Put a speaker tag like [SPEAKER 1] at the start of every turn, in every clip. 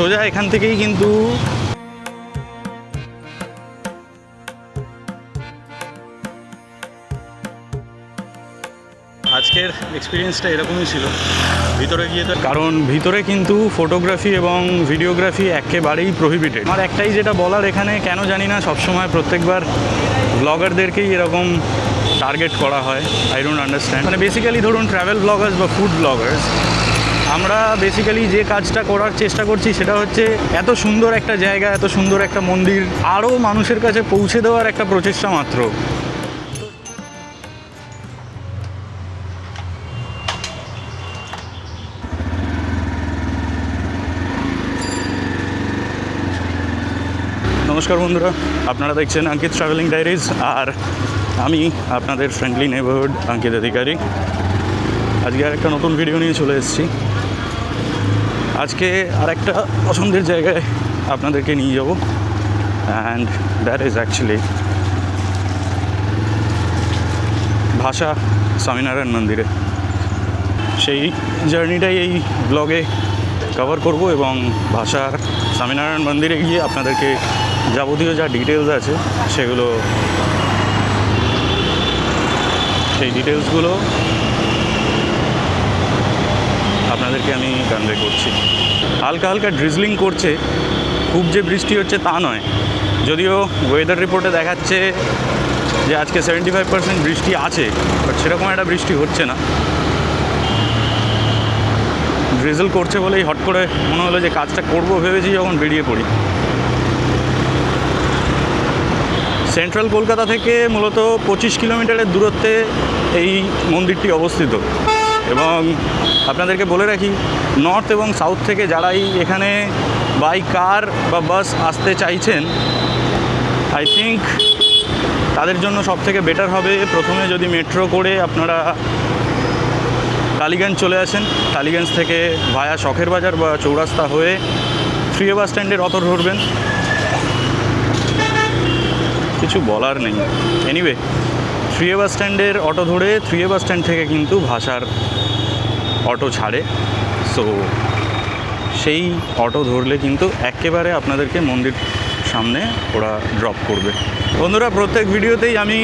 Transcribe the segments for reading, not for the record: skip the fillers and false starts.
[SPEAKER 1] সোজা এখান থেকেই কিন্তু আজকের এক্সপিরিয়েন্সটা এরকমই ছিল ভিতরে গিয়ে। তো কারণ ভিতরে কিন্তু ফটোগ্রাফি এবং ভিডিওগ্রাফি একেবারেই প্রহিবিটেড। আমার একটাই যেটা বলার, এখানে কেন জানি না সবসময় প্রত্যেকবার ব্লগারদেরকেই এরকম টার্গেট করা হয়। I don't understand. মানে বেসিক্যালি ধরুন ট্রাভেল ব্লগার্স বা ফুড ব্লগার্স, আমরা বেসিক্যালি যে কাজটা করার চেষ্টা করছি সেটা হচ্ছে এত সুন্দর একটা জায়গা, এত সুন্দর একটা মন্দির আরও মানুষের কাছে পৌঁছে দেওয়ার একটা প্রচেষ্টা মাত্র। নমস্কার বন্ধুরা, আপনারা দেখছেন অঙ্কিত ট্রাভেলিং ডায়েরিজ, আর আমি আপনাদের ফ্রেন্ডলি নেইবারহুড অঙ্কিত অধিকারী। আজকে আর একটা নতুন ভিডিও নিয়ে চলে এসেছি। আজকে আর একটা পছন্দের জায়গায় আপনাদেরকে নিয়ে যাব, অ্যান্ড দ্যাট ইজ অ্যাকচুয়ালি ভাষা স্বামীনারায়ণ মন্দিরে। সেই জার্নিটাই এই ব্লগে কভার করব এবং ভাষার স্বামীনারায়ণ মন্দিরে গিয়ে আপনাদেরকে যাবতীয় যা ডিটেলস আছে সেগুলো, সেই ডিটেলসগুলো আপনাদেরকে আমি কনভে করছি। হালকা হালকা ড্রিজলিং করছে, খুব যে বৃষ্টি হচ্ছে তা নয়। যদিও ওয়েদার রিপোর্টে দেখাচ্ছে যে আজকে 75% বৃষ্টি আছে, বাট সেরকম একটা বৃষ্টি হচ্ছে না। ড্রিজল করছে বলেই হট করে মনে হলো যে কাজটা করবো ভেবেছি যখন বেরিয়ে পড়ি। সেন্ট্রাল কলকাতা থেকে মূলত 25 কিলোমিটারের দূরত্বে এই মন্দিরটি অবস্থিত। এবং আপনাদেরকে বলে রাখি, নর্থ এবং সাউথ থেকে যারাই এখানে বাই কার বা বাস আসতে চাইছেন, আই থিঙ্ক তাদের জন্য সবথেকে বেটার হবে প্রথমে যদি মেট্রো করে আপনারা টালিগঞ্জ চলে আসেন। টালিগঞ্জ থেকে ভায়া শখের বাজার বা চৌরাস্তা হয়ে 3A বাস স্ট্যান্ডের অটো ধরবেন। কিছু বলার নেই। এনিওয়ে, 3A বাস স্ট্যান্ডের অটো ধরে 3A বাস স্ট্যান্ড থেকে কিন্তু ভাষার অটো ছাড়ে। সো সেই অটো ধরলে কিন্তু একেবারে আপনাদেরকে মন্দির সামনে ওরা ড্রপ করবে। বন্ধুরা, প্রত্যেক ভিডিওতেই আমি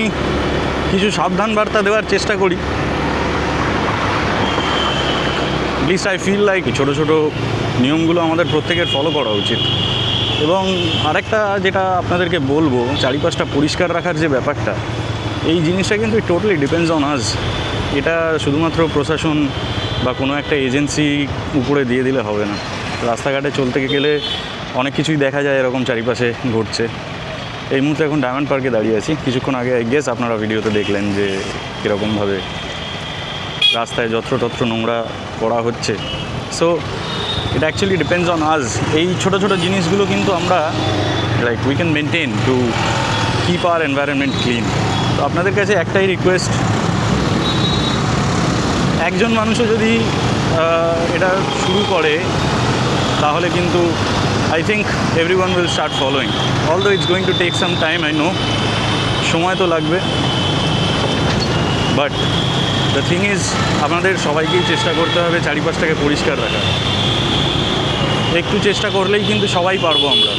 [SPEAKER 1] কিছু সাবধান বার্তা দেওয়ার চেষ্টা করি। প্লিজ, আই ফিল লাইক ছোটো ছোটো নিয়মগুলো আমাদের প্রত্যেকের ফলো করা উচিত। এবং আরেকটা যেটা আপনাদেরকে বলবো, চারিপাশটা পরিষ্কার রাখার যে ব্যাপারটা, এই জিনিসটা কিন্তু টোটালি ডিপেন্ডস অন আস। এটা শুধুমাত্র প্রশাসন বা কোনো একটা এজেন্সি উপরে দিয়ে দিলে হবে না। রাস্তাঘাটে চলতে গেলে অনেক কিছুই দেখা যায় এরকম চারিপাশে ঘটছে। এই মুহূর্তে এখন ডায়মন্ড পার্কে দাঁড়িয়ে আছি। কিছুক্ষণ আগে আই গেস আপনারা ভিডিওতে দেখলেন যে কীরকমভাবে রাস্তায় যত্রতত্র নোংরা করা হচ্ছে। So it actually depends on আস। এই ছোটো ছোটো জিনিসগুলো কিন্তু আমরা like we can maintain to keep our environment clean. তো আপনাদের কাছে একটাই রিকোয়েস্ট, একজন মানুষও যদি এটা শুরু করে তাহলে কিন্তু I think everyone will start following. Although it's going to take some time, I know, সময় তো লাগবে, বাট দ্য থিং ইজ আপনাদের সবাইকেই চেষ্টা করতে হবে চারিপাশটাকে পরিষ্কার রাখার। একটু চেষ্টা করলেই কিন্তু সবাই পারবো আমরা।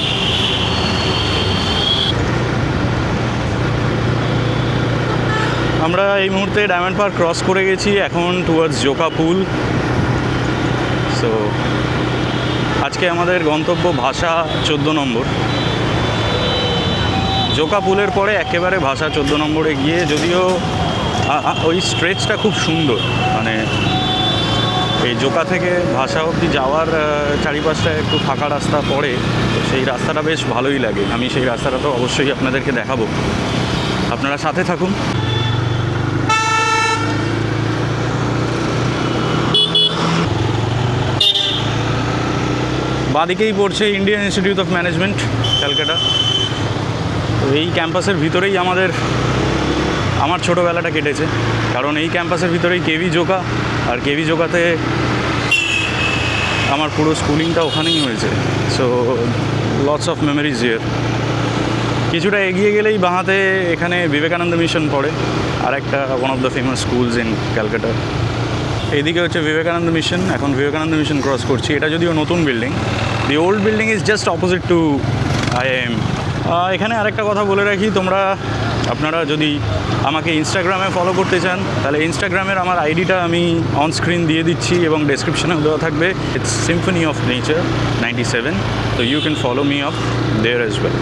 [SPEAKER 1] আমরা এই মুহূর্তে ডায়মন্ড পার্ক ক্রস করে গেছি, এখন টুয়ার্ডস জোকা পুল। সো আজকে আমাদের গন্তব্য ভাষা 14 নম্বর। জোকা পুলের পরে একেবারে ভাষা 14 নম্বরে গিয়ে, যদিও ওই স্ট্রেচটা খুব সুন্দর, মানে এই জোকা থেকে ভাষা অবধি যাওয়ার চারিপাশটায় একটু ফাঁকা রাস্তা পড়ে, তো সেই রাস্তাটা বেশ ভালোই লাগে। আমি সেই রাস্তাটা তো অবশ্যই আপনাদেরকে দেখাবো, আপনারা সাথে থাকুন। বাদিকেই পড়ছে Indian institute of management, Calcutta. তো এই ক্যাম্পাসের ভিতরেই আমার ছোটোবেলাটা কেটেছে, কারণ এই ক্যাম্পাসের ভিতরেই কেভি জোকা, আর কেভি জোকাতে আমার পুরো স্কুলিংটা ওখানেই হয়েছে। So lots of memories here. কিছুটা এগিয়ে গেলেই বাঁহাতে এখানে বিবেকানন্দ মিশন পড়ে, আর একটা one of the famous schools in Calcutta. এইদিকে হচ্ছে বিবেকানন্দ মিশন। এখন বিবেকানন্দ মিশন ক্রস করছি। এটা যদিও নতুন building, the old building is just opposite to IIM। এখানে আরেকটা কথা বলে রাখি, আপনারা যদি আমাকে ইনস্টাগ্রামে ফলো করতে চান তাহলে ইনস্টাগ্রামের আমার আইডিটা আমি অন স্ক্রিন দিয়ে দিচ্ছি এবং ডেসক্রিপশনেও দেওয়া থাকবে। ইটস সিম্ফনি অফ নেচার 97, তো you can follow me up there as well.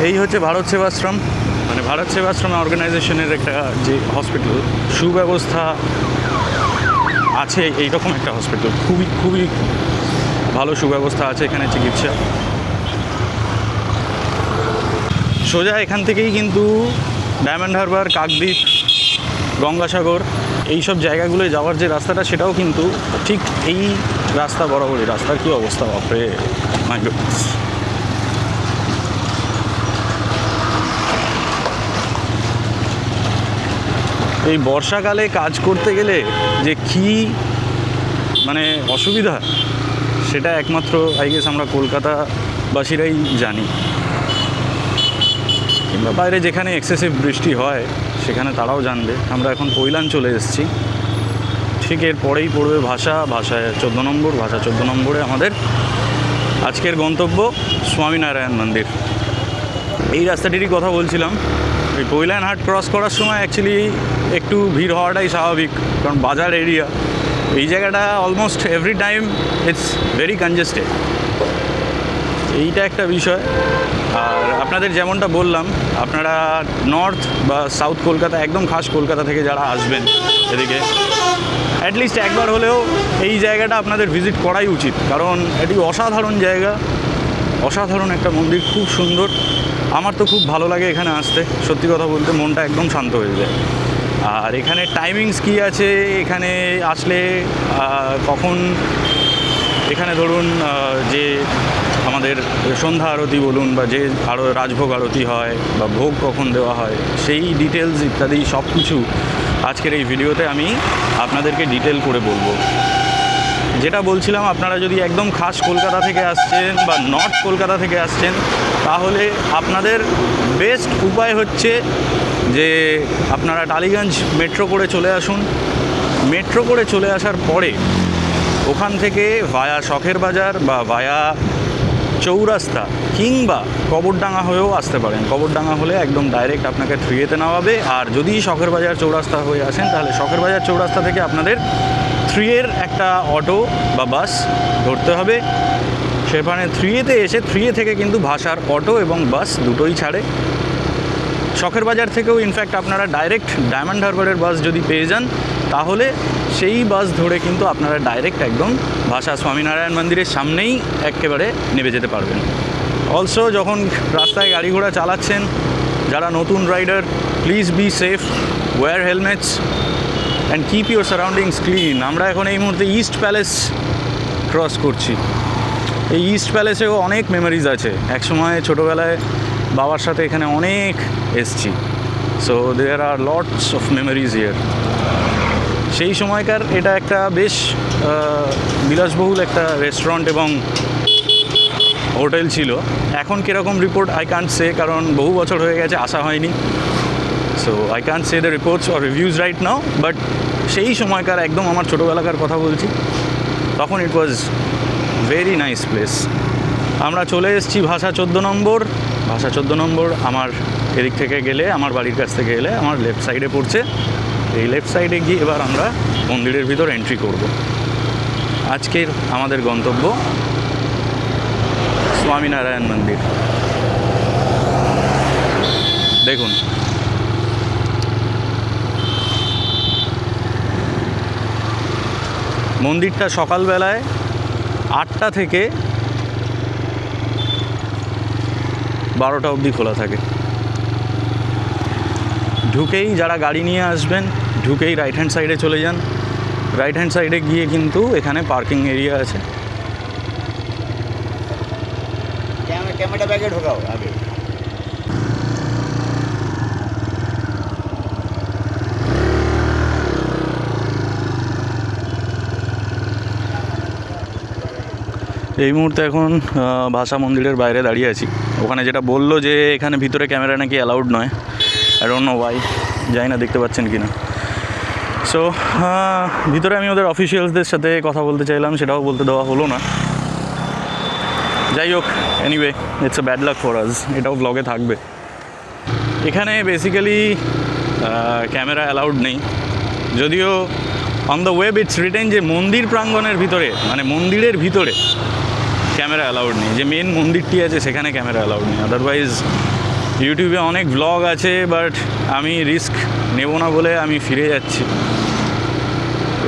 [SPEAKER 1] এই হচ্ছে ভারত সেবাশ্রম, মানে ভারত সেবাশ্রম অর্গানাইজেশনের একটা যে হসপিটাল, সুব্যবস্থা আছে এইরকম একটা হসপিটাল, খুবই খুবই ভালো সুব্যবস্থা আছে এখানে চিকিৎসা। সোজা এখান থেকেই কিন্তু ডায়মন্ড হারবার, কাকদ্বীপ, গঙ্গাসাগর এইসব জায়গাগুলোয় যাওয়ার যে রাস্তাটা সেটাও কিন্তু ঠিক এই রাস্তা বরাবরই। রাস্তার কী অবস্থা, বাপরে মাই গডনেস। এই বর্ষাকালে কাজ করতে গেলে যে কী মানে অসুবিধা, সেটা একমাত্র আই গেস আমরা কলকাতাবাসীরাই জানি, কিংবা বাইরে যেখানে এক্সেসিভ বৃষ্টি হয় সেখানে তারাও জানবে। আমরা এখন কৈলান চলে এসেছি, ঠিক এর পরেই পড়বে ভাষায় 14 নম্বর। ভাষা 14 নম্বরে আমাদের আজকের গন্তব্য স্বামীনারায়ণ মন্দির। এই রাস্তাটিরই কথা বলছিলাম। এই কৈলান হাট ক্রস করার সময় অ্যাকচুয়ালি একটু ভিড় হওয়াটাই স্বাভাবিক, কারণ বাজার এরিয়া। এই জায়গাটা almost every time it's very congested, এইটা একটা বিষয়। আর আপনাদের যেমনটা বললাম, আপনারা নর্থ বা সাউথ কলকাতা, একদম খাস কলকাতা থেকে যারা আসবেন এদিকে, অ্যাটলিস্ট একবার হলেও এই জায়গাটা আপনাদের ভিজিট করাই উচিত, কারণ এটি অসাধারণ জায়গা, অসাধারণ একটা মন্দির, খুব সুন্দর। আমার তো খুব ভালো লাগে এখানে আসতে, সত্যি কথা বলতে মনটা একদম শান্ত হয়ে যায়। আর এখানে টাইমিংস কী আছে, এখানে আসলে কখন, এখানে ধরুন যে আমাদের সন্ধ্যা আরতি বলুন বা যে আরও রাজভোগ আরতি হয় বা ভোগ কখন দেওয়া হয়, সেই ডিটেলস ইত্যাদি সব কিছু আজকের এই ভিডিওতে আমি আপনাদেরকে ডিটেল করে বলবো। যেটা বলছিলাম, আপনারা যদি একদম খাস কলকাতা থেকে আসছেন বা নর্থ কলকাতা থেকে আসছেন, তাহলে আপনাদের বেস্ট উপায় হচ্ছে যে আপনারা টালিগঞ্জ মেট্রো করে চলে আসুন। মেট্রো করে চলে আসার পরে ওখান থেকে ভায়া শখের বাজার বা ভায়া চৌরাস্তা কিংবা কবরডাঙ্গা হয়েও আসতে পারেন। কবরডাঙ্গা হলে একদম ডাইরেক্ট আপনাকে 3A-তে নামাবে। আর যদি শখের বাজার চৌরাস্তা হয়ে আসেন, তাহলে শখের বাজার চৌরাস্তা থেকে আপনাদের 3A-র একটা অটো বা বাস ধরতে হবে। সেখানে 3A-তে এসে 3A থেকে কিন্তু ভাষার অটো এবং বাস দুটোই ছাড়ে। শখের বাজার থেকেও ইনফ্যাক্ট আপনারা ডাইরেক্ট ডায়মন্ড হারবারের বাস যদি পেয়ে যান, তাহলে সেই বাস ধরে কিন্তু আপনারা ডাইরেক্ট একদম ভাষা স্বামীনারায়ণ মন্দিরের সামনেই একেবারে নেমে যেতে পারবেন। অলসো যখন রাস্তায় গাড়ি ঘোড়া চালাচ্ছেন, যারা নতুন rider, please be safe, wear helmets and keep your surroundings clean. আমরা এখন এই মুহূর্তে ইস্ট প্যালেস ক্রস করছি। এই ইস্ট প্যালেসেও অনেক মেমোরিজ আছে। একসময় ছোটোবেলায় বাবার সাথে এখানে অনেক এসছি, so there are lots of memories here. সেই সময়কার এটা একটা বেশ বিলাসবহুল একটা রেস্টুরেন্ট এবং হোটেল ছিল। এখন কীরকম রিপোর্ট আই কান্ট সে, কারণ বহু বছর হয়ে গেছে, আসা হয়নি। So I can't say the reports or reviews right now, but সেই সময়কার একদম আমার ছোটোবেলাকার কথা বলছি, তখন it was very nice place. আমরা চলে এসেছি ভাষা 14 নম্বর। ভাষা 14 নম্বর আমার এদিক থেকে গেলে, আমার বাড়ির কাছ থেকে গেলে আমার লেফট সাইডে পড়ছে। এই লেফট সাইডে গিয়ে এবার আমরা মন্দিরের ভিতর এন্ট্রি করব। আজকের আমাদের গন্তব্য স্বামীনারায়ণ মন্দির। দেখুন, মন্দিরটা সকালবেলায় 8টা থেকে 12টা অবধি খোলা থাকে। ঢুকেই যারা গাড়ি নিয়ে আসবেন, ঢুকেই রাইট হ্যান্ড সাইডে চলে যান। রাইট হ্যান্ড সাইডে গিয়ে কিন্তু এখানে পার্কিং এরিয়া আছে। ক্যামেরা ব্যাগে ঢোকাও আগে। এই মুহূর্তে এখন ভাষা মন্দিরের বাইরে দাঁড়িয়ে আছি। ওখানে যেটা বললো যে এখানে ভিতরে ক্যামেরা নাকি অ্যালাউড নয়, আই ডোন্ট নো ওয়াই, জানি না দেখতে পাচ্ছেন কি না। সো ভিতরে আমি ওদের অফিসিয়ালসদের সাথে কথা বলতে চাইলাম, সেটাও বলতে দেওয়া হলো না। যাই হোক, anyway it's a bad luck for us, এটাও ব্লগে থাকবে। এখানে বেসিক্যালি ক্যামেরা অ্যালাউড নেই, যদিও on the web it's written যে মন্দির প্রাঙ্গণের ভিতরে, মানে মন্দিরের ভিতরে ক্যামেরা অ্যালাউড নেই, যে মেন মন্দিরটি আছে সেখানে ক্যামেরা অ্যালাউড নেই। আদারওয়াইজ ইউটিউবে অনেক ব্লগ আছে, বাট আমি রিস্ক নেব না বলে আমি ফিরে যাচ্ছি।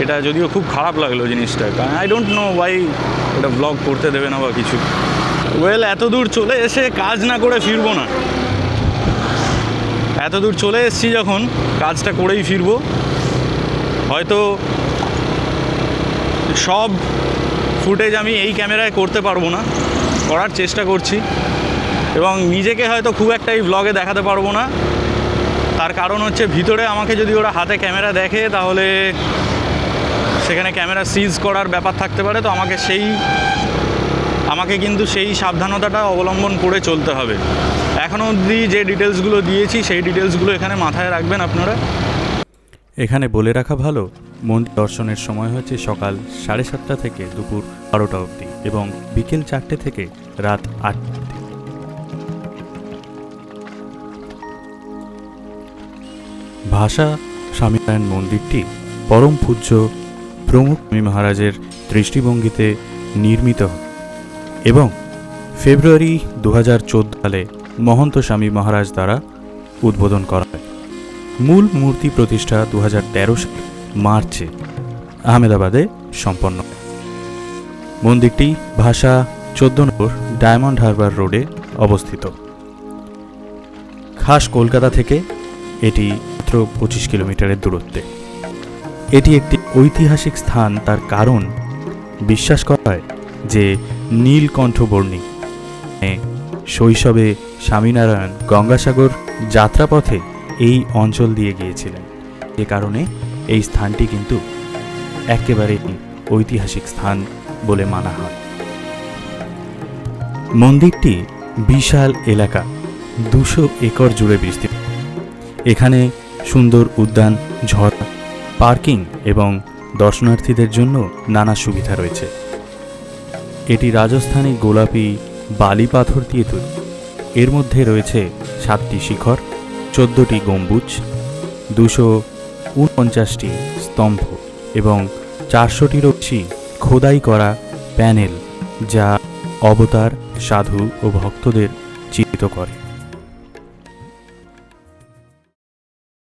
[SPEAKER 1] এটা যদিও খুব খারাপ লাগলো জিনিসটা, কারণ আই ডোন্ট নো ওয়াই এটা ব্লগ করতে দেবে না বা কিছু। ওয়েল, এত দূর চলে এসে কাজ না করে ফিরবো না, এত দূর চলে এসেছি যখন কাজটা করেই ফিরবো। হয়তো সব ফুটেজ আমি এই ক্যামেরায় করতে পারবো না, করার চেষ্টা করছি, এবং নিজেকে হয়তো খুব একটা এই ব্লগে দেখাতে পারবো না। তার কারণ হচ্ছে ভিতরে আমাকে যদি ওরা হাতে ক্যামেরা দেখে তাহলে সেখানে ক্যামেরা সিজ করার ব্যাপার থাকতে পারে, তো আমাকে কিন্তু সেই সাবধানতাটা অবলম্বন করে চলতে হবে। এখনও অবধি যে ডিটেলসগুলো দিয়েছি সেই ডিটেলসগুলো এখানে মাথায় রাখবেন আপনারা।
[SPEAKER 2] এখানে বলে রাখা ভালো, মন্দির দর্শনের সময় হচ্ছে সকাল 7:30 থেকে দুপুর 12টা অবধি এবং বিকেল 4টে থেকে রাত 8টা অবধি। ভাষা স্বামীনারায়ণ মন্দিরটি পরম পূজ্য প্রমুখ স্বামী মহারাজের দৃষ্টিভঙ্গিতে নির্মিত হয় এবং ফেব্রুয়ারি 2014 সালে মহন্ত স্বামী মহারাজ দ্বারা উদ্বোধন করা হয়। মূল মূর্তি প্রতিষ্ঠা 2013 সালে মার্চে আহমেদাবাদে সম্পন্ন হয়। মন্দিরটি ভাষা 14 নম্বর ডায়মন্ড হারবার রোডে অবস্থিত। খাস কলকাতা থেকে এটি মাত্র 25 কিলোমিটারের দূরত্বে। এটি একটি ঐতিহাসিক স্থান, তার কারণ বিশ্বাস করা হয় যে নীলকণ্ঠবর্ণী শৈশবে স্বামীনারায়ণ গঙ্গাসাগর যাত্রাপথে এই অঞ্চল দিয়ে গিয়েছিলেন। এ কারণে এই স্থানটি কিন্তু একেবারে ঐতিহাসিক স্থান বলে মানা হয়। মন্দিরটি বিশাল এলাকা 200 একর জুড়ে বিস্তৃত। এখানে সুন্দর উদ্যান, ঝর্ণা, পার্কিং এবং দর্শনার্থীদের জন্য নানা সুবিধা রয়েছে। এটি রাজস্থানী গোলাপি বালি পাথর দিয়ে তৈরি। এর মধ্যে রয়েছে 7টি শিখর, 14টি গম্বুজ, 249টি স্তম্ভ এবং 400টিরও বেশি খোদাই করা প্যানেল, যা অবতার, সাধু ও ভক্তদের চিত্রিত করে।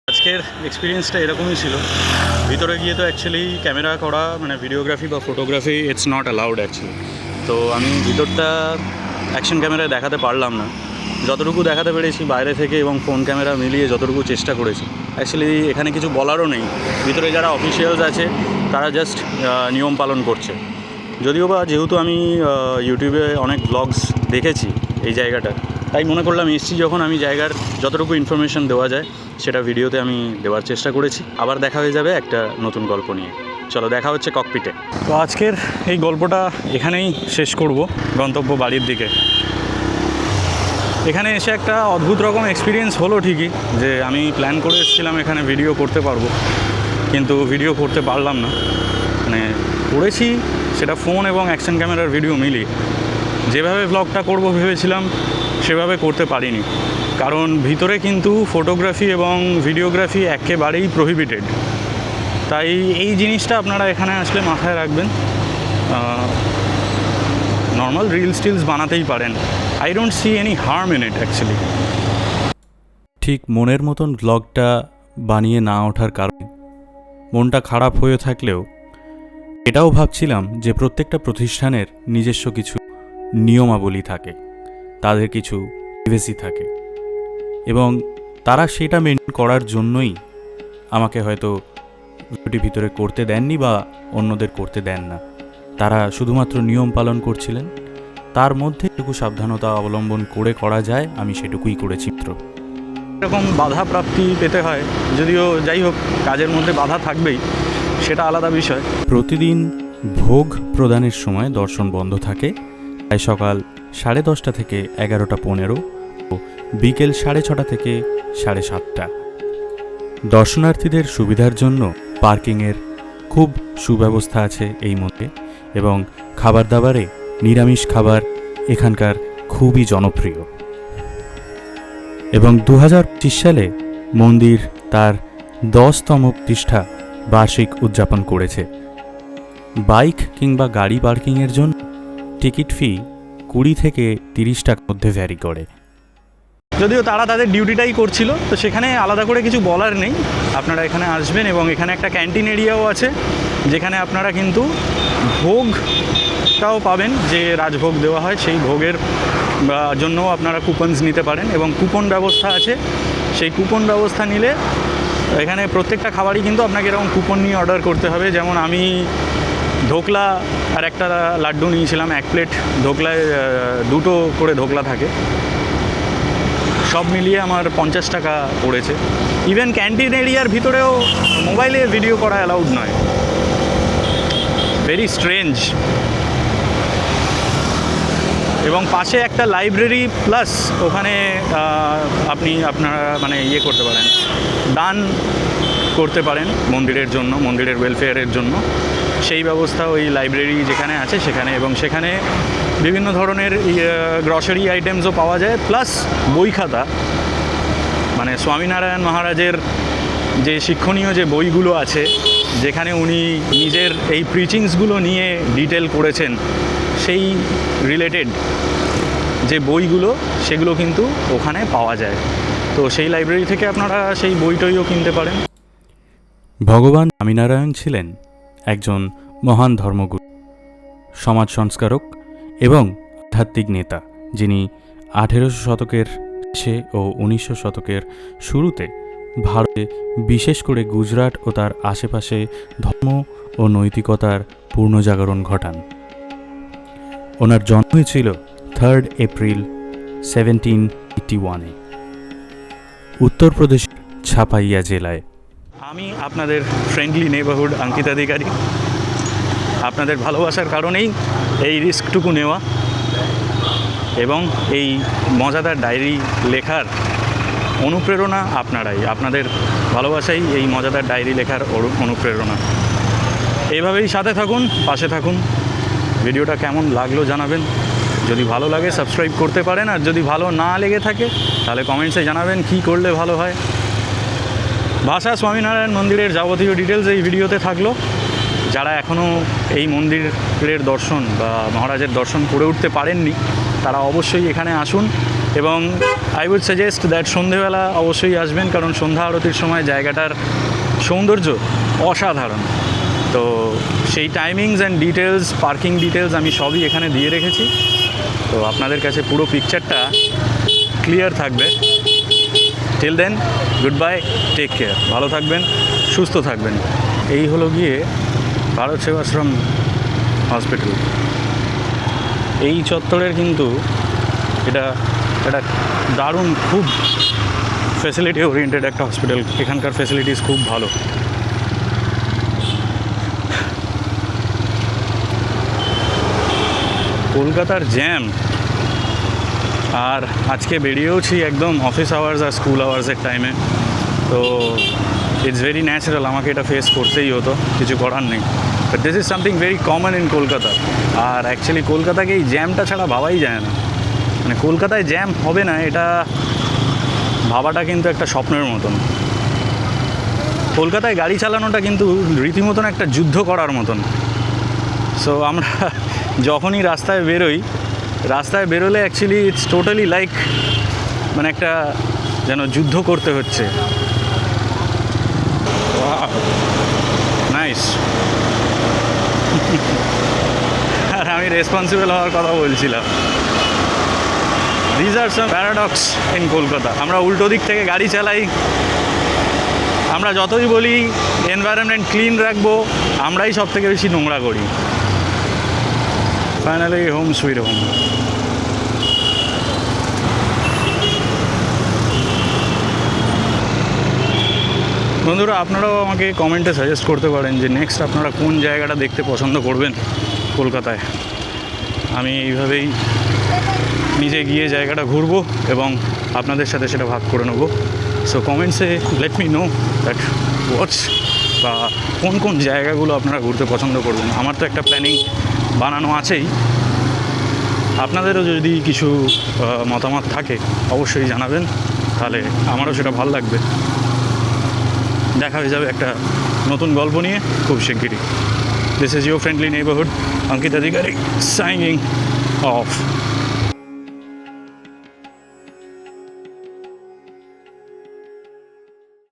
[SPEAKER 1] আজকের এক্সপিরিয়েন্সটা এরকমই ছিল। ভিতরে গিয়ে তো অ্যাকচুয়ালি ক্যামেরা করা, মানে ভিডিওগ্রাফি বা photography, it's not allowed actually. তো আমি ভিতরটা অ্যাকশন ক্যামেরায় দেখাতে পারলাম না, যতটুকু দেখাতে পেরেছি বাইরে থেকে এবং ফোন ক্যামেরা মিলিয়ে যতটুকু চেষ্টা করেছি। অ্যাকচুয়ালি এখানে কিছু বলারও নেই, ভিতরে যারা অফিসিয়ালস আছে তারা জাস্ট নিয়ম পালন করছে। যদিও বা যেহেতু আমি ইউটিউবে অনেক ব্লগস দেখেছি এই জায়গাটা, তাই মনে করলাম এসছি যখন, আমি জায়গার যতটুকু ইনফরমেশন দেওয়া যায় সেটা ভিডিওতে আমি দেওয়ার চেষ্টা করেছি। আবার দেখা হয়ে যাবে একটা নতুন গল্প নিয়ে। চলো, দেখা হচ্ছে ককপিটে। তো আজকের এই গল্পটা এখানেই শেষ করব, গন্তব্য বাড়ির দিকে। এখানে এসে একটা অদ্ভুত রকম এক্সপিরিয়েন্স হলো ঠিকই, যে আমি প্ল্যান করে এসেছিলাম এখানে ভিডিও করতে পারবো, কিন্তু ভিডিও করতে পারলাম না। মানে করেছি সেটা ফোন এবং অ্যাকশন ক্যামেরার ভিডিও মিলিয়ে। যেভাবে ব্লগটা করব ভেবেছিলাম সেভাবে করতে পারিনি, কারণ ভিতরে কিন্তু ফটোগ্রাফি এবং ভিডিওগ্রাফি একেবারেই প্রহিবিটেড। তাই এই জিনিসটা আপনারা এখানে আসলে মাথায় রাখবেন। নর্মাল রিলস টিলস বানাতেই পারেন, I don't see any harm in it actually.
[SPEAKER 2] ঠিক মনের মতন ব্লগটা বানিয়ে না ওঠার কারণে মনটা খারাপ হয়ে থাকলেও এটাও ভাবছিলাম যে প্রত্যেকটা প্রতিষ্ঠানের নিজস্ব কিছু নিয়মাবলী থাকে, তাদের কিছু প্রাইভেসি থাকে, এবং তারা সেটা মেনটেন করার জন্যই আমাকে হয়তো ভিডিওটি ভিতরে করতে দেননি বা অন্যদের করতে দেন না। তারা শুধুমাত্র নিয়ম পালন করছিলেন, তার মধ্যে যেটুকু সাবধানতা অবলম্বন করে করা যায় আমি সেটুকুই করেছি।
[SPEAKER 1] এরকম বাধা প্রাপ্তি পেতে হয়, যদিও যাই হোক কাজের মধ্যে বাধা থাকবেই, সেটা আলাদা বিষয়।
[SPEAKER 2] প্রতিদিন ভোগ প্রদানের সময় দর্শন বন্ধ থাকে, তাই সকাল 10:30 থেকে 11:15 ও বিকেল 6:30 থেকে 7:30। দর্শনার্থীদের সুবিধার জন্য পার্কিংয়ের খুব সুব্যবস্থা আছে এই মন্দিরে, এবং খাবার দাবারে নিরামিষ খাবার এখানকার খুবই জনপ্রিয়। এবং 2025 সালে মন্দির তার 10তম প্রতিষ্ঠা বার্ষিক উদযাপন করেছে। বাইক কিংবা গাড়ি পার্কিংয়ের জন্য টিকিট ফি 20 থেকে 30 টাকার মধ্যে ভ্যারি করে।
[SPEAKER 1] যদিও তারা তাদের ডিউটিটাই করছিল, তো সেখানে আলাদা করে কিছু বলার নেই। আপনারা এখানে আসবেন এবং এখানে একটা ক্যান্টিন এরিয়াও আছে, যেখানে আপনারা কিন্তু ভোগটাও পাবেন, যে রাজভোগ দেওয়া হয় সেই ভোগের জন্যও আপনারা কুপনস নিতে পারেন, এবং কুপন ব্যবস্থা আছে। সেই কুপন ব্যবস্থা নিলে এখানে প্রত্যেকটা খাবারই কিন্তু আপনাকে এরকম কুপন নিয়ে অর্ডার করতে হবে। যেমন আমি ধোকলা আর একটা লাড্ডু নিয়েছিলাম, 1 প্লেট ধোকলায় 2টো করে ধোকলা থাকে, সব মিলিয়ে আমার 50 টাকা পড়েছে। ইভেন ক্যান্টিন এরিয়ার ভিতরেও মোবাইলে ভিডিও করা অ্যালাউড নয়। Very strange. এবং পাশে একটা লাইব্রেরি, প্লাস ওখানে আপনি আপনারা মানে ইয়ে করতে পারেন, দান করতে পারেন মন্দিরের জন্য, মন্দিরের ওয়েলফেয়ারের জন্য। সেই ব্যবস্থা ওই লাইব্রেরি যেখানে আছে সেখানে, এবং সেখানে বিভিন্ন ধরনের গ্রসারি আইটেমসও পাওয়া যায়, প্লাস বই খাতা, মানে স্বামীনারায়ণ মহারাজের যে শিক্ষণীয় যে বইগুলো আছে, যেখানে উনি নিজের এই প্রিচিংসগুলো নিয়ে ডিটেল করেছেন, সেই রিলেটেড যে বইগুলো সেগুলো কিন্তু ওখানে পাওয়া যায়। তো সেই লাইব্রেরি থেকে আপনারা সেই বইটইও কিনতে পারেন।
[SPEAKER 2] ভগবান স্বামীনারায়ণ ছিলেন একজন মহান ধর্মগুরু, সমাজ সংস্কারক এবং আধ্যাত্মিক নেতা, যিনি 1800 শতকের শেষে ও 1900 শতকের শুরুতে ভারতে, বিশেষ করে গুজরাট ও তার আশেপাশে ধর্ম ও নৈতিকতার পূর্ণজাগরণ ঘটান। ওনার জন্ম হয়েছিল 3 এপ্রিল 1781-এ উত্তরপ্রদেশের ছাপাইয়া জেলায়।
[SPEAKER 1] আমি আপনাদের ফ্রেন্ডলি নেইবারহুড অঙ্কিত অধিকারী। আপনাদের ভালোবাসার কারণেই এই রিস্কটুকু নেওয়া, এবং এই মজাদার ডায়েরি লেখার অনুপ্রেরণা আপনারাই, আপনাদের ভালোবাসাই এই মজাদার ডায়েরি লেখার অনুপ্রেরণা। এইভাবেই সাথে থাকুন, পাশে থাকুন। ভিডিওটা কেমন লাগলো জানাবেন। যদি ভালো লাগে সাবস্ক্রাইব করতে পারেন, আর যদি ভালো না লেগে থাকে তাহলে কমেন্টসে জানাবেন কী করলে ভালো হয়। ভাষা স্বামীনারায়ণ মন্দিরের যাবতীয় ডিটেলস এই ভিডিওতে থাকলো। যারা এখনও এই মন্দিরের দর্শন বা মহারাজের দর্শন করে উঠতে পারেননি, তারা অবশ্যই এখানে আসুন, এবং আই উড সাজেস্ট দ্যাট সন্ধেবেলা অবশ্যই আসবেন, কারণ সন্ধ্যা আরতির সময় জায়গাটার সৌন্দর্য অসাধারণ। তো সেই timings and details, parking details আমি সবই এখানে দিয়ে রেখেছি, তো আপনাদের কাছে পুরো পিকচারটা ক্লিয়ার থাকবে। Till then, goodbye, take care, ভালো থাকবেন, সুস্থ থাকবেন। এই হলো গিয়ে ভারত সেবাশ্রম হসপিটাল। এই চত্বরের কিন্তু এটা একটা দারুণ, খুব ফ্যাসিলিটি ওরিয়েন্টেড একটা হসপিটাল। এখানকার ফ্যাসিলিটিস খুব ভালো। কলকাতার জ্যাম, আর আজকে বেরিয়েওছি একদম অফিস আওয়ার্স আর স্কুল আওয়ার্সের টাইমে, তো ইটস ভেরি ন্যাচারাল, আমাকে এটা ফেস করতেই হতো, কিছু করার নেই। But this is something very common in Kolkata. আর অ্যাকচুয়ালি কলকাতাকে এই জ্যামটা ছাড়া ভাবাই যায় না, মানে কলকাতায় জ্যাম হবে না এটা ভাবাটা কিন্তু একটা স্বপ্নের মতন। কলকাতায় গাড়ি চালানোটা কিন্তু রীতিমতন একটা যুদ্ধ করার মতন। সো আমরা যখনই রাস্তায় বেরোলে অ্যাকচুয়ালি ইটস টোটালি লাইক, মানে একটা যেন যুদ্ধ করতে হচ্ছে। নাইস। আর আমি রেসপন্সিবল হওয়ার কথা বলছিলাম। This are some paradox in Kolkata. আমরা উল্টো দিক থেকে গাড়ি চালাই, আমরা যতই বলি এনভায়রনমেন্ট ক্লিন রাখবো, আমরাই সব থেকে বেশি নোংরা করি। Finally home sweet home. বন্ধুরা, আপনারাও আমাকে কমেন্টে সাজেস্ট করতে পারেন যে নেক্সট আপনারা কোন জায়গাটা দেখতে পছন্দ করবেন কলকাতায়। আমি এইভাবেই নিজে গিয়ে জায়গাটা ঘুরবো এবং আপনাদের সাথে সেটা ভাগ করে নেবো। সো কমেন্টসে লেট মি নো দ্যাট হোয়াটস বা কোন কোন জায়গাগুলো আপনারা ঘুরতে পছন্দ করবেন। আমার তো একটা প্ল্যানিং বানানো আছেই, আপনাদেরও যদি কিছু মতামত থাকে অবশ্যই জানাবেন, তাহলে আমারও সেটা ভালো লাগবে। দেখা হয়ে যাবে একটা নতুন গল্প নিয়ে খুব শিগগিরই। This is your friendly neighbourhood, Ankit Adhikari, signing off.